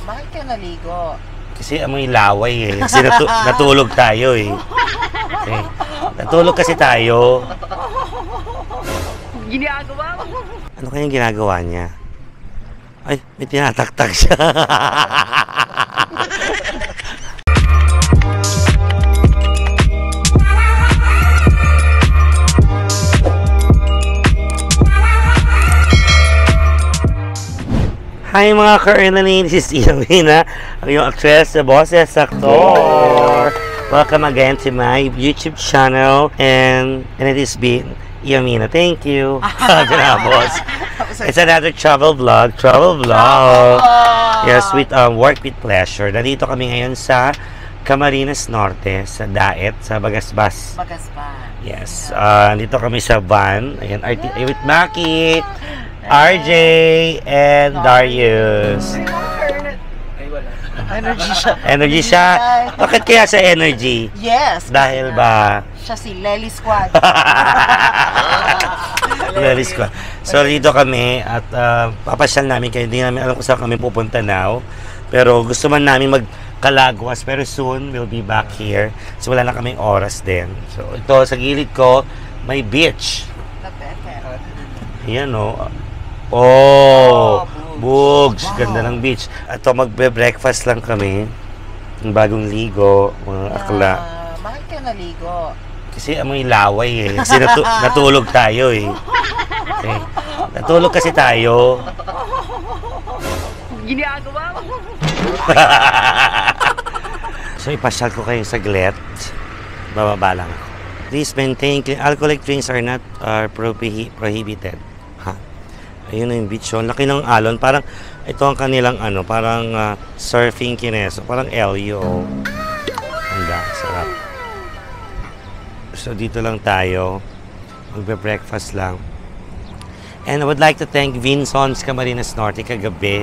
Bakit ka naligo? Kasi amoy laway eh. Kasi natulog tayo eh. Okay. Natulog kasi tayo. Ginagawa mo? Ano kayang ginagawa niya? Ay, may tinataktak siya. Hi mga ka-Ernaline, this is Iamina, ang iyong actress, the boses, actor. Welcome again to my YouTube channel, and it is been Iamina. Thank you. Boss. It's another travel vlog. Yes, with work with pleasure. Nandito kami ngayon sa Camarines Norte, sa Daet, sa Bagasbas. Yes, nandito kami sa van. Ayan, with Maki, RJ, and Darius. Energy siya. Bakit kaya sa energy? Yes. Dahil ba? Siya si Lely Squad. Lely Squad. So, dito kami at papasyal namin kayo. Hindi namin alam kung saan kami pupunta now. Pero gusto man namin magkalagwas. Pero soon, we'll be back here. So, wala na kaming oras din. So, ito, sa gilid ko, may beach. Ayan o. Oh, Bugs. Ganda ng beach. Ito, magbe-breakfast lang kami. Yung bagong ligo, mga akla. Bakit ka naligo? Kasi amoy laway eh. Kasi natulog tayo eh. Okay. Natulog kasi tayo. Ginagawa mo? So, ipasyal ko kayo saglit. Bababa lang ako. Please maintain, alcoholic drinks are not prohibited. Ayun na yung beach yun. Laki ng alon. Parang, ito ang kanilang ano, parang surfing kineso. Parang LU. Handa, sarap. So, dito lang tayo. Magbe-breakfast lang. And I would like to thank Vinson's Camarines Norte kagabi.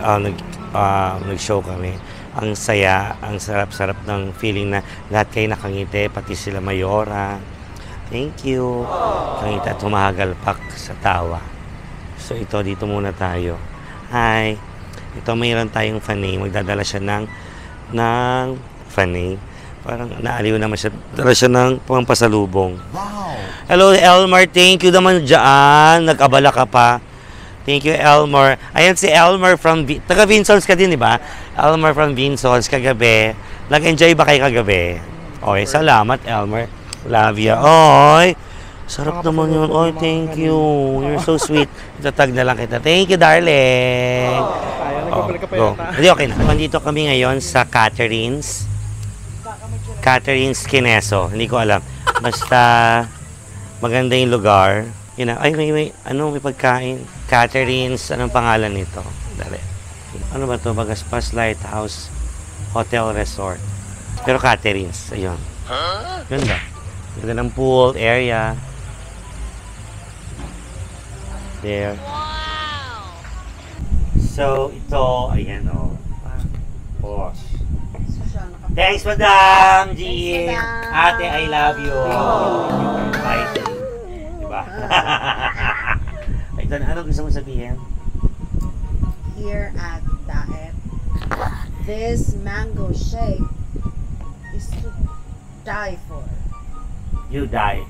Nag-show kami. Ang saya, ang sarap-sarap ng feeling na lahat kayo nakangiti, pati sila Mayora. Thank you. Kangiti at humahagalpak sa tawa. So, ito, dito muna tayo. Hi. Ito, mayroon tayong fanay. Magdadala siya ng fanay. Parang naaliw naman siya. Dala siya ng pampasalubong. Wow. Hello, Elmar. Thank you naman dyan. Nag-abala ka pa. Thank you, Elmar. Ayan si Elmar from... Taga Vinsons ka din, di ba? Elmar from Vinsons kagabi. Nag-enjoy ba kayo kagabi? Okay, salamat, Elmar. Love you. Oy. Sarap naman yun. Oy, thank you. You're so sweet. Itatag na lang kita. Thank you, darling. Go. Hindi, okay na. Nandito kami ngayon sa Catherine's Kineso. Hindi ko alam. Basta maganda yung lugar. Yun na. Ay, may pagkain. Catherine's, anong pangalan nito? Dali. Ano ba to? Bagasbas Lighthouse Hotel Resort. Pero Catherine's. Ayun. Ganda. Ganda ng pool area. There. Wow! So, ito, ayan o. Boss. Thanks, Madam G. Ate, I love you. Bye. Diba? Ito, ano gusto mo sabihin? Here at Daet, this mango shake is to die for. You die.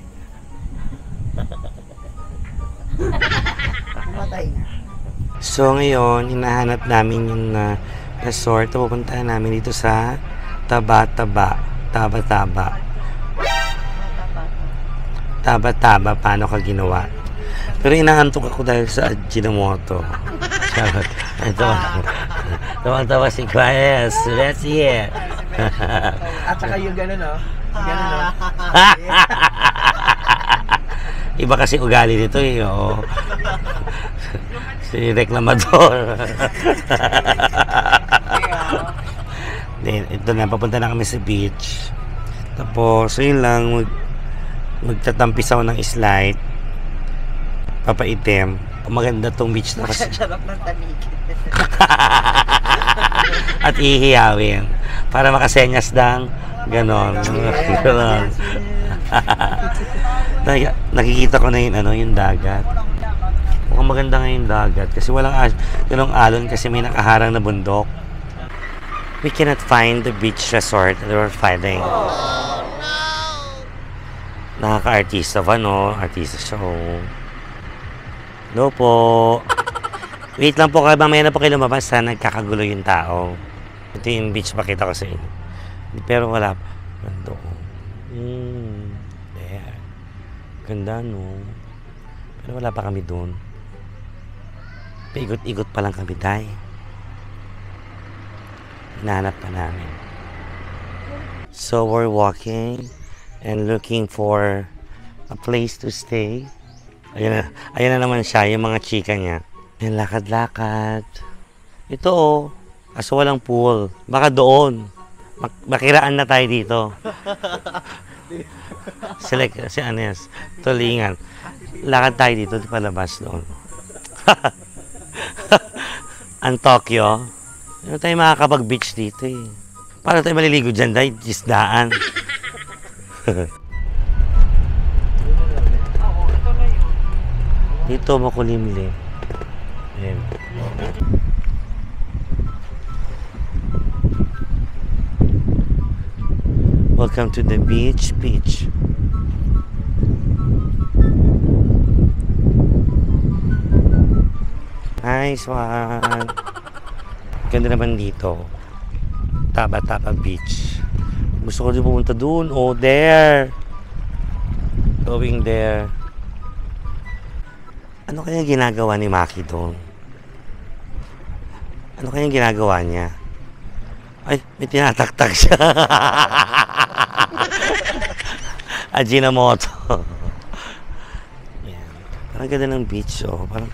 Namatay na. So ngayon, hinahanap namin yung resort. Pupuntahan namin dito sa Taba-Taba. Taba-Taba, paano ka ginawa? Pero inaantok ako dahil sa Ajinomoto. Charot. Ito. Tawa-tawa si Quayes. Let's see it. At saka yung gano'n, no? Gano'n, no? Iba kasi ugali dito eh. Oh. Si reklamador. Then, ito na, papunta na kami sa beach. Tapos, yun lang, magtatampisaw ng slide. Papaitim. Maganda tong beach na kasi. Sarap ng tanig. At ihiyawin. Para makasenyas ng ganon. Ganon. Nakikita ko na yung dagat. Mukhang maganda nga yung dagat kasi walang alon kasi may nakaharang na bundok. we cannot find the beach resort that we're finding. Nakaka-artista ba, no? Artista show. Hello po. Wait lang po kayo. Mamaya na po kayo lumabas ha. Nagkakagulo yung tao. Ito yung beach pakita ko sa inyo. Pero wala pa. Ganda ko. There. Ganda, no? Pero wala pa kami doon. Paigot-igot pa lang kami, day. Hinahanap pa namin. So we're walking and looking for a place to stay. Ayan na naman siya, yung mga chika niya. Yung lakad-lakad. Ito oh, kaso walang pool. Baka doon. Makiraan na tayo dito. Si Anes, tulingan. Lakad tayo dito, di palabas doon. Ang Tokyo. Ano tayo makakapag-beach dito eh. Paano tayo maliligo dyan dahil isdaan? Dito makulimlim. Ayan. Welcome to the beach. Nice one. Ganda naman dito. Taba Beach. Gusto ko din pumunta doon. Oh, there. Going there. Ano kaya ginagawa ni Maki doon? Ano kaya ginagawa niya? Ay, may tinataktak siya. Ajinomoto. Yan. Parang ganda ng beach, oh. Parang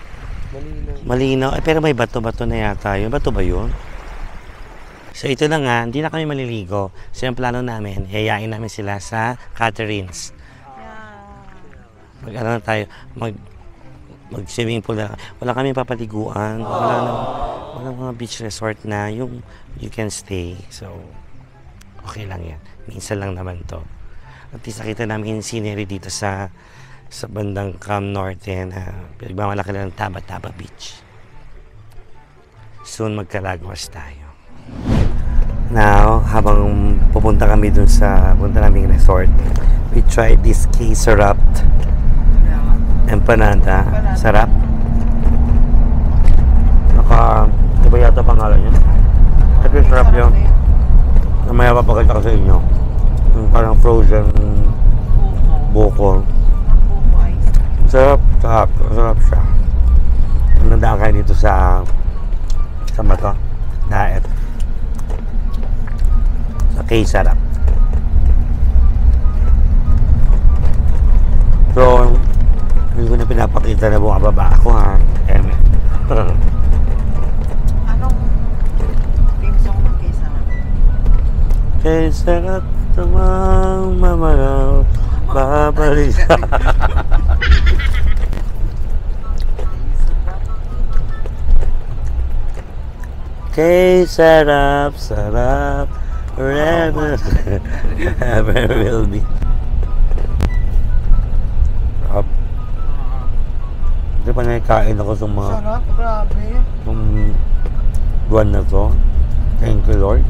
malinaw. Ay, pero may bato-bato na yata yun. Bato ba yun? So, ito na nga. Hindi na kami maliligo. So, yung plano namin, yayain namin sila sa Catherine's. Mag-ano na tayo. Mag-swimming pool na. Wala kami papaliguan. Walang mga beach resort na yung you can stay. So, okay lang yan. Minsan lang naman to. At least nakita namin yung scenery dito sa bandang Cam Norte na pinagmamalaki ng Taba Beach. Soon magkalagwas tayo. Now, habang pupunta kami dun sa punta naming resort, we tried this K-Sarap empanada. Sarap. Iba yata pangalan niya. Ito yung sarap yun. Namaya papakita ko sa inyo. Yung parang frozen buko. Sarap siya. Nandaan kayo dito sa Mato, Daet. Sa K-Sarap. So, hindi ko na pinapakita na bumababa ako ha. Anong theme song ng K-Sarap? K-Sarap tamang mamaraw babalik. K-Sarap, sarap, forever, ever will be. Sarap. Hindi pa nakikain ako sa mga Sarap, grabe. itong buwan na to. Thank you, Lord.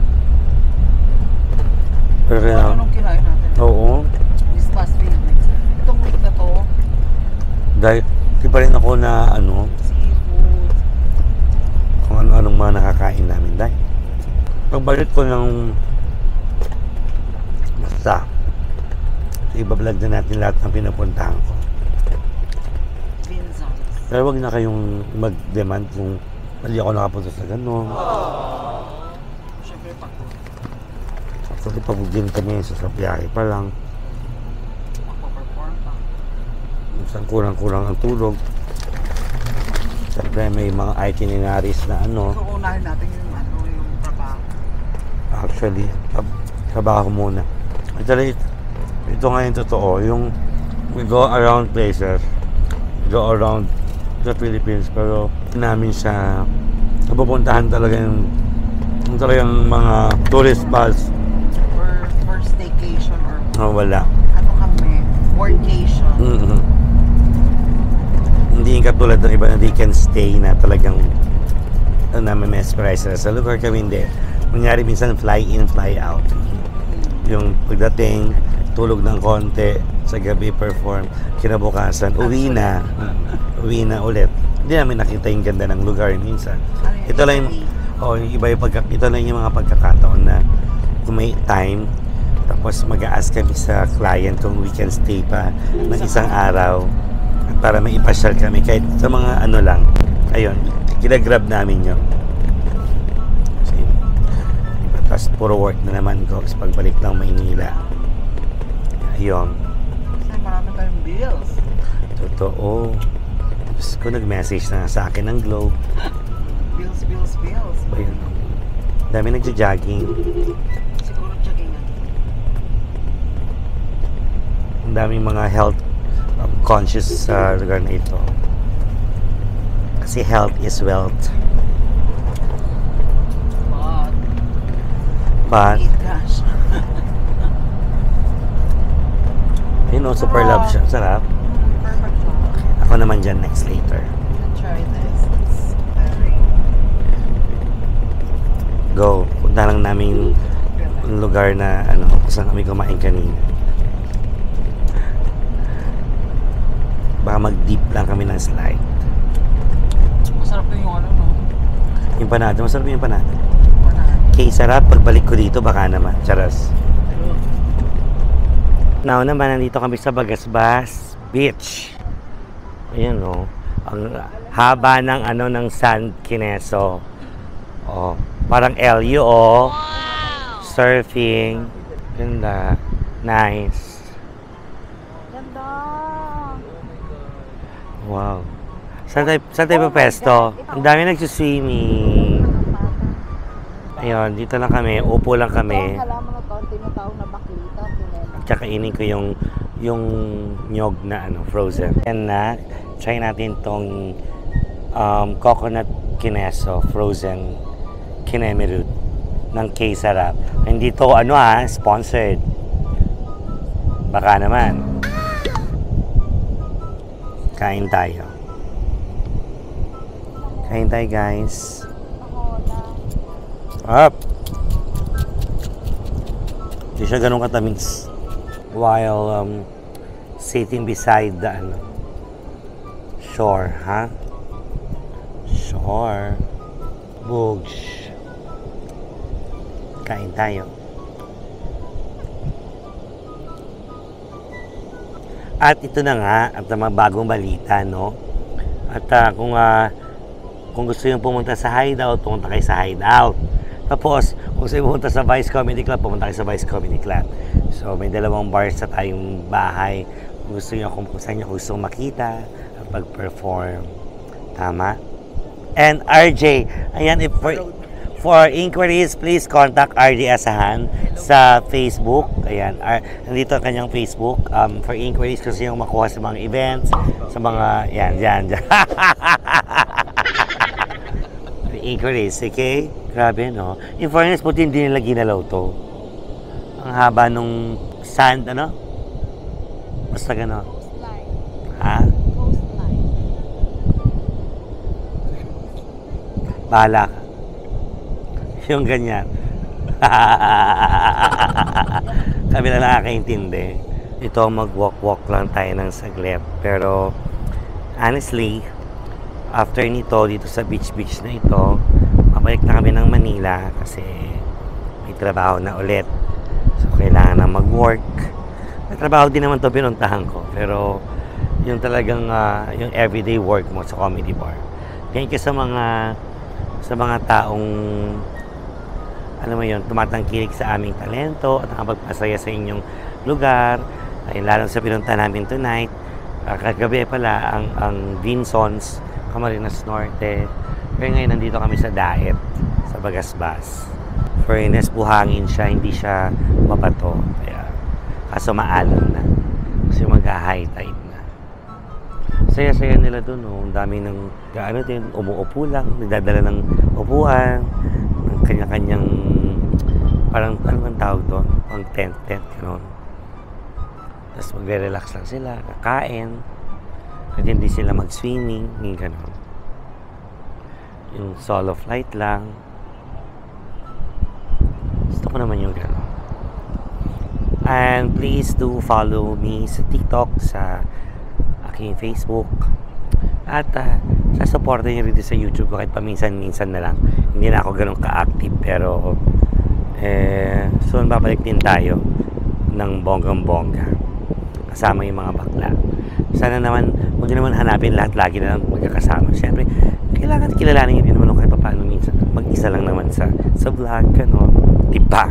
Pero Anong kinain natin? oo. This past week. Itong week na to, Dahil di pa rin ako na seafood. kung ano-anong mga nakakain namin dahil. Pagbalik ko ng basta, ibablog na natin lahat ng pinapuntahan ko. Binzang. Pero wag na kayong mag-demand kung mali ako nakapunta sa gano'n. Siyempre pa. Actually, pabugin kami sa biyahe pa lang. Magpa-perform pa. Minsan kurang-kurang ang tulog. Siyempre may mga itineraries na So, unahin natin yung trabaho. actually, trabaho muna. Actually, ito nga yung totoo, yung we go around places, go around the Philippines, pero namin siya napupuntahan talaga yung talagang mga tourist spots. For staycation or Wala. ano kami, workation. Hindi yung katulad ng iba na they can stay na talagang na mesmerize sila sa lugar kami, hindi. Nangyari minsan fly in, fly out. Yung pagdating, tulog ng konti, sa gabi perform, kinabukasan, uwi na ulit. Hindi namin nakita yung ganda ng lugar minsan. Ito lang yung, ito lang yung mga pagkakataon na kung may time, tapos mag-a-ask kami sa client kung we can stay pa ng isang araw para may ipasyal kami kahit sa mga ano lang. Ayun, kinagrab namin yun. Tapos puro work na naman ko sa pagbalik ng Maynila. Ayun. Kasi marami tayong bills. Totoo. Tapos ko nag-message na sa akin ng Globe. Bills. Ayun. Dami nagja-jogging. Siguro joggingan. Ang daming mga health conscious sa lugar na ito. Kasi health is wealth. But, Gosh. super love siya. Sarap. Perfect siya. Ako naman dyan next later. Try this. It's very Go. Punta lang namin yung lugar na kung saan kami kumain kanina. Baka mag-deep lang kami ng slide. masarap din yung no? Yung panado. Masarap yung panado. Okay, sarap. Pagbalik ko dito, baka naman. Charas. Now naman, nandito kami sa Bagasbas Beach. Ayan, oh. Ang haba ng ng San Kineso. Oh, parang LU, oh. Wow. Surfing. Ganda. Nice. Ganda. Wow. Saan tayo pa pesto? Ang dami nagsuswimming. Ayun, dito lang kami. Upo lang kami. Halaman na to, tinatawag na baklita. At saka inin ko yung nyog na frozen. And na, try natin tong coconut kineso, frozen kinemirut ng K-Sarap. Hindi to sponsored. Baka naman. Kain tayo. Kain tayo, guys. Up! Hindi siya ganun katamis. While sitting beside the shore, ha? Shore. Bugs. Kain tayo. At ito na nga, at mga bagong balita, no? At kung gusto nyo pumunta sa Hideout, pumunta kayo sa Hideout. Tapos, kung gusto nyo pumunta sa Vice Comedy Club, pumunta kayo sa Vice Comedy Club. So, may dalawang bars sa tayong bahay. Kung gusto nyo, kung saan nyo gusto makita at pag-perform. Tama? And RJ, ayan, for inquiries, please contact RJ Asahan sa Facebook. Ayan, nandito ang kanyang Facebook. For inquiries, kasi yung makuha sa mga events, sa mga, yan. Inquiries, okay? Grabe, no? In fairness, buti hindi nila ginalaw to. Ang haba nung sand, basta gano'n. Coastline. Ha? Coastline. Bahala ka. Yung ganyan. Kami na nakakaintindi. Ito, mag-walk-walk lang tayo ng saglit. Pero, honestly, after nito, dito sa beach na ito, mabalik na kami ng Manila kasi may trabaho na ulit. So, kailangan na mag-work. May trabaho din naman ito pinuntahan ko. Pero, yung talagang, yung everyday work mo sa comedy bar. Thank you sa mga taong tumatangkilik sa aming talento at nakapagpasaya sa inyong lugar. Ay, lalo sa pinunta namin tonight. Kagabi pala ang Vinsons, Camarines Norte. Pero ngayon nandito kami sa Daet, sa Bagasbas. Fairness, buhangin siya, hindi siya mabato. Kaya, kaso maalon na. Kasi mag-high tide na. Saya-saya nila doon, oh. Ang dami ng, umuupo lang, nagdadala ng upuan, ng kanya-kanyang, parang, ano man tawag doon? Pang tent, gano'n. Tapos magre-relax lang sila, kakain. At hindi sila mag-swimming, yung gano'n. Yung solo flight lang. ko naman yung gano'n. And please do follow me sa TikTok, sa aking Facebook. At sasuporta niyo rin sa YouTube ko kahit paminsan-minsan na lang. Hindi na ako ganun ka-active pero soon babalik din tayo ng bonggang-bongga kasama yung mga bakla. Sana naman, huwag nyo naman hanapin lahat lagi na lang magkakasama. Siyempre, kailangan kilalanin nyo din naman kahit paano minsan. Mag-isa lang naman sa vlog, gano'n. Diba?